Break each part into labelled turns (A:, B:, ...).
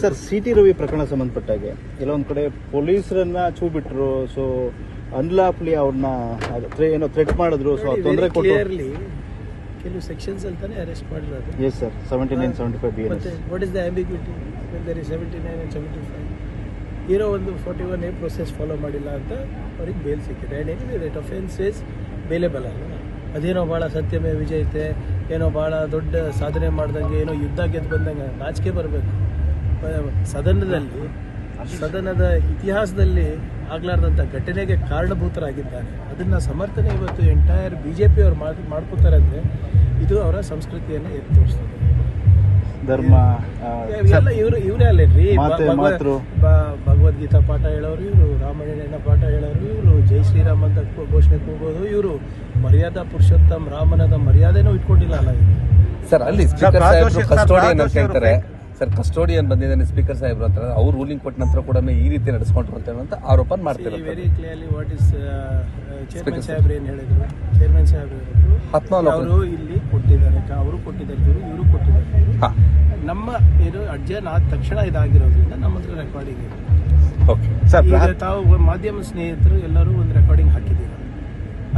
A: Sir city Ravi ಪ್ರಕರಣ ಸಂಬಂಧಪಟ್ಟಾಗೆ ಕೆಲವೊಂದು ಕಡೆ ಪೊಲೀಸರನ್ನ ಚೂ ಬಿಟ್ರು, ಸೊ ಅನ್ಲಾಫ್ಲಿ ಅವ್ರನ್ನ ಏನೋ ಥ್ರೆಟ್ ಮಾಡಿದ್ರು, ಸೊ ತೊಂದರೆ ಕೊಟ್ಟು
B: ಕೆಲವು ಸೆಕ್ಷನ್ಸ್ ಅಂತಾನೆ ಅರೆಸ್ಟ್ ಮಾಡಿರೋದು.
A: Yes sir, 79, 75 BNS.
B: What is the ambiguity when there is 79 and 75? ಇರೋ ಒಂದು 41A ಪ್ರೊಸೆಸ್ ಫಾಲೋ ಮಾಡಿಲ್ಲ ಅಂತ ಅವ್ರಿಗೆ ಬೇಲ್ ಸಿಕ್ಕಿದೆ. ಆ್ಯಂಡ್ ಏನಿದೆ ದಟ್ ಅಫೆನ್ಸ್ ಇಸ್ ಬೇಲೆಬಲ್ ಅಲ್ಲ. ಅದೇನೋ ಭಾಳ ಸತ್ಯಮೇ ವಿಜಯತೆ, ಏನೋ ಭಾಳ ದೊಡ್ಡ ಸಾಧನೆ ಮಾಡ್ದಂಗೆ, ಏನೋ ಯುದ್ಧ ಗೆದ್ದು ಬಂದಂಗೆ ನಾಚಿಕೆ ಬರಬೇಕು. ಸದನದ ಇತಿಹಾಸದಲ್ಲಿ ಆಗ್ಲಾರ್ದಂಥ ಘಟನೆಗೆ ಕಾರಣಭೂತರಾಗಿದ್ದಾರೆ. ಅದನ್ನು ಸಮರ್ಥನೆ ಇವತ್ತು ಎಂಟೈರ್ BJP ಅವ್ರು ಮಾಡ್ಕೋತಾರೆ ಅಂದರೆ ಇದು ಅವರ ಸಂಸ್ಕೃತಿಯನ್ನು ಎತ್ತಿ ತೋರಿಸ್ತದೆ.
A: ಧರ್ಮ
B: ಎಲ್ಲ ಇವರೇ ಅಲ್ಲೇನ್ರಿ, ಭಗವದ್ಗೀತಾ ಪಾಠ ಹೇಳೋರು ಇವರು, ರಾಮಾಯಣ ಪಾಠ ಹೇಳೋರು ಇವರು, ಜೈ ಶ್ರೀರಾಮ್ ಅಂತ ಘೋಷಣೆ ಕೂಗೋದು ಇವರು, ಮರ್ಯಾದಾ ಪುರುಷೋತ್ತಮ್ ರಾಮನದ ಮರ್ಯಾದೆನೂ ಇಟ್ಕೊಂಡಿಲ್ಲ ಅಲ್ಲ ಇದು.
C: ಸರ್ ಅಲ್ಲಿ ಸ್ಪೀಕರ್ ಸಾಹೇಬರು ಕಸ್ಟೋಡಿಯನ್ ಅಂತ ಹೇಳ್ತಾರೆ. ಸರ್ ಕಸ್ಟೋಡಿಯನ್ ಬಂದಿದ್ದಾನೆ ಸ್ಪೀಕರ್ ಸಾಹೇಬ್ರು ಅಂತ, ಅವ್ರು ರೂಲಿಂಗ್ ಕೊಟ್ಟ ನಂತರ ಕೂಡ ಈ ರೀತಿ ನಡೆಸ್ಕೊಂಡ್ರು ಅಂತ ಆರೋಪ ಮಾಡ್ತಾರೆ.
B: Very clearly what is chairman ಸಾಹೇಬ್ರು ಏನು ಹೇಳಿದ್ರು, ಚೇರ್ಮನ್ ಸಾಹೇಬ್ರು ಹೇಳಿದ್ರು ಅವರು ಇಲ್ಲಿ ಕೊಟ್ಟಿದ್ದಾರೆ, ಅವರು ಕೊಟ್ಟಿದ್ದಾರೆ, ಇವರು ಕೊಟ್ಟಿದ್ದಾರೆ. ನಮ್ಮ ಏನು ಅಡ್ಜನ್ ಆದ ತಕ್ಷಣ ಇದಾಗಿರೋದ್ರಿಂದ ನಮ್ಮ ಹತ್ರ ರೆಕಾರ್ಡಿಂಗ್ ಇದೆ. ತಾವು ಮಾಧ್ಯಮ ಸ್ನೇಹಿತರು ಎಲ್ಲರೂ ಒಂದು ರೆಕಾರ್ಡಿಂಗ್ ಹಾಕಿದ್ದೀವಿ.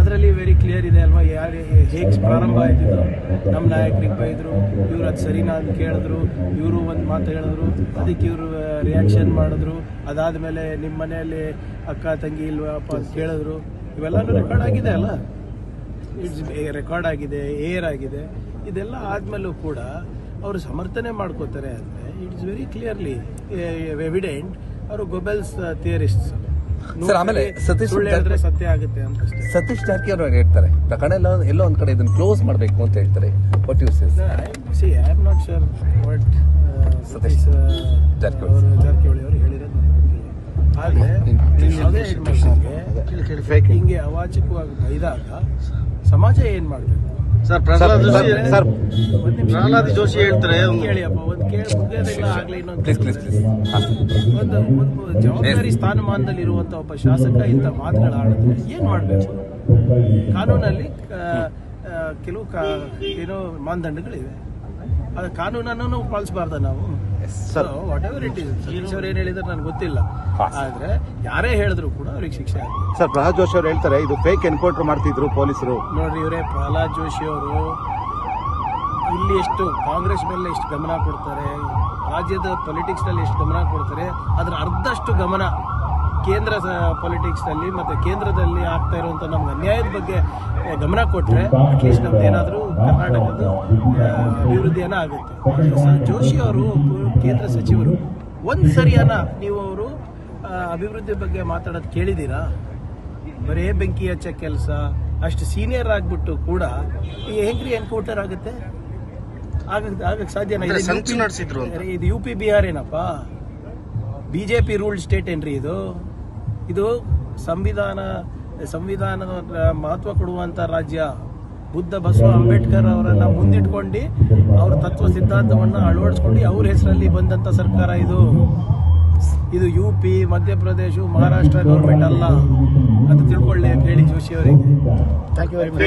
B: ಅದರಲ್ಲಿ ವೆರಿ ಕ್ಲಿಯರ್ ಇದೆ ಅಲ್ವಾ, ಯಾರು ಹೇಗೆ ಪ್ರಾರಂಭ ಆಯ್ತಿದ್ದು. ನಮ್ಮ ನಾಯಕರಿಗೆ ಬೈದರು, ಇವ್ರು ಅದು ಸರಿನಾ ಅಂತ ಕೇಳಿದ್ರು, ಇವರು ಒಂದು ಮಾತು ಹೇಳಿದ್ರು, ಅದಕ್ಕೆ ಇವರು ರಿಯಾಕ್ಷನ್ ಮಾಡಿದ್ರು. ಅದಾದಮೇಲೆ ನಿಮ್ಮ ಮನೆಯಲ್ಲಿ ಅಕ್ಕ ತಂಗಿ ಇಲ್ವಪ್ಪ ಅಂತ ಕೇಳಿದ್ರು. ಇವೆಲ್ಲನೂ ರೆಕಾರ್ಡ್ ಆಗಿದೆ ಅಲ್ಲ, ರೆಕಾರ್ಡ್ ಆಗಿದೆ, ಏರ್ ಆಗಿದೆ. ಇದೆಲ್ಲ ಆದಮೇಲೂ ಕೂಡ ಅವರು ಸಮರ್ಥನೆ ಮಾಡ್ಕೋತಾರೆ ಅಂದರೆ ಇಟ್ಸ್ ವೆರಿ ಕ್ಲಿಯರ್ಲಿ ಎವಿಡೆಂಟ್ ಅವರು ಗೊಬೆಲ್ಸ್ ಥಿಯರಿಸ್ಟ್ಸ್.
C: ಸರ್ ಆಮೇಲೆ
B: ಸತ್ಯ ಆಗುತ್ತೆ ಅಂತ
C: ಸತೀಶ್ ಜಾರಕಿಹೊಳಿ ಹೇಳ್ತಾರೆ ಪ್ರಕರಣ ಎಲ್ಲೋ ಒಂದ್ ಕಡೆ ಇದನ್ನ ಕ್ಲೋಸ್ ಮಾಡಬೇಕು ಅಂತ ಹೇಳ್ತಾರೆ. What you say?
B: I am not sure what Satish Jarkiholi ಅವರು ಹೇಳಿರೋದು. ಆದ್ರೆ ಹಿಂಗೆ ಅವಾಚಕವಾಗಿ ಬೈದಾಗ ಸಮಾಜ ಏನ್ ಮಾಡ್ಬೇಕು?
A: ಸರ್ ಪ್ರಹ್ಲಾದ್ ಜೋಶಿ ಹೇಳ್ತಾರೆ,
B: ಕೇಳಿಯಪ್ಪ ಒಂದು ಆಗ್ಲಿ ಒಂದು ಜವಾಬ್ದಾರಿ ಸ್ಥಾನಮಾನದಲ್ಲಿ ಇರುವಂತ ಒಬ್ಬ ಶಾಸಕ ಇಂಥ ಮಾತುಗಳಾಡಿದ್ರೆ ಏನ್ ಮಾಡ್ಬೇಕು? ಕಾನೂನಲ್ಲಿ ಕೆಲವು ಏನೋ ಮಾನದಂಡಗಳಿವೆ. ಅದು ಕಾನೂನನ್ನು ಪಾಲಿಸಬಾರ್ದ ನಾವು? What ever it is. Satish ಅವ್ರು ಏನ್ ಹೇಳಿದ್ರೆ ನನಗೆ ಗೊತ್ತಿಲ್ಲ, ಆದ್ರೆ ಯಾರೇ ಹೇಳಿದ್ರು ಕೂಡ ಅವ್ರಿಗೆ ಶಿಕ್ಷೆ ಆಗಿದೆ.
A: ಸರ್ ಪ್ರಹ್ಲಾದ್ ಜೋಶಿ ಅವ್ರು ಹೇಳ್ತಾರೆ ಇದು ಫೇಕ್ ಎನ್ಕೌಂಟರ್ ಮಾಡ್ತಿದ್ರು ಪೊಲೀಸರು.
B: ನೋಡ್ರಿ, ಇವರೇ ಪ್ರಹ್ಲಾದ್ ಜೋಶಿ ಅವರು ಇಲ್ಲಿ ಎಷ್ಟು ಕಾಂಗ್ರೆಸ್ ಮೇಲೆ ಎಷ್ಟು ಗಮನ ಕೊಡ್ತಾರೆ, ರಾಜ್ಯದ ಪೊಲಿಟಿಕ್ಸ್ ನಲ್ಲಿ ಎಷ್ಟು ಗಮನ ಕೊಡ್ತಾರೆ, ಅದರ ಅರ್ಧಷ್ಟು ಗಮನ ಕೇಂದ್ರ ಪೊಲಿಟಿಕ್ಸ್ ನಲ್ಲಿ ಮತ್ತೆ ಕೇಂದ್ರದಲ್ಲಿ ಆಗ್ತಾ ಇರುವಂತ ನಮ್ಗೆ ಅನ್ಯಾಯದ ಬಗ್ಗೆ ಗಮನ ಕೊಟ್ರೆ ಅಟ್ಲೀಸ್ಟ್ ನಮ್ದು ಏನಾದರೂ ಕರ್ನಾಟಕದ ಅಭಿವೃದ್ಧಿಯನ್ನ ಆಗುತ್ತೆ. ಜೋಶಿ ಅವರು ಕೇಂದ್ರ ಸಚಿವರು, ಒಂದ್ ಸರಿಯಾನ ನೀವು ಅವರು ಅಭಿವೃದ್ಧಿ ಬಗ್ಗೆ ಮಾತಾಡೋದು ಕೇಳಿದ್ದೀರಾ? ಬರೇ ಬೆಂಕಿ ಹಚ್ಚ ಕೆಲಸ, ಅಷ್ಟು ಸೀನಿಯರ್ ಆಗ್ಬಿಟ್ಟು ಕೂಡ ಈ ಹೆಂಗ್ರಿ ಎನ್ಕೌಂಟರ್ ಆಗುತ್ತೆ? ಆಗಕ್ಕೆ ಸಾಧ್ಯನಾ? ಇದು UP ಬಿಹಾರ್ ಏನಪ್ಪ? BJP ರೂಲ್ಡ್ ಸ್ಟೇಟ್ ಏನ್ರಿ ಇದು ಸಂವಿಧಾನದ ಮಹತ್ವ ಕೊಡುವಂತ ರಾಜ್ಯ. ಬುದ್ಧ ಬಸವ ಅಂಬೇಡ್ಕರ್ ಅವರನ್ನ ಮುಂದಿಟ್ಕೊಂಡು ಅವ್ರ ತತ್ವ ಸಿದ್ಧಾಂತವನ್ನ ಅಳವಡಿಸ್ಕೊಂಡು ಅವ್ರ ಹೆಸರಲ್ಲಿ ಬಂದಂತ ಸರ್ಕಾರ ಇದು. UP, ಮಧ್ಯಪ್ರದೇಶ, ಮಹಾರಾಷ್ಟ್ರ ಗೌರ್ಮೆಂಟ್ ಅಲ್ಲ. ಅದು ತಿಳ್ಕೊಳ್ಳಿ ಅಂತ ಹೇಳಿ ಜೋಶಿ ಅವರಿಗೆ. Thank you very much.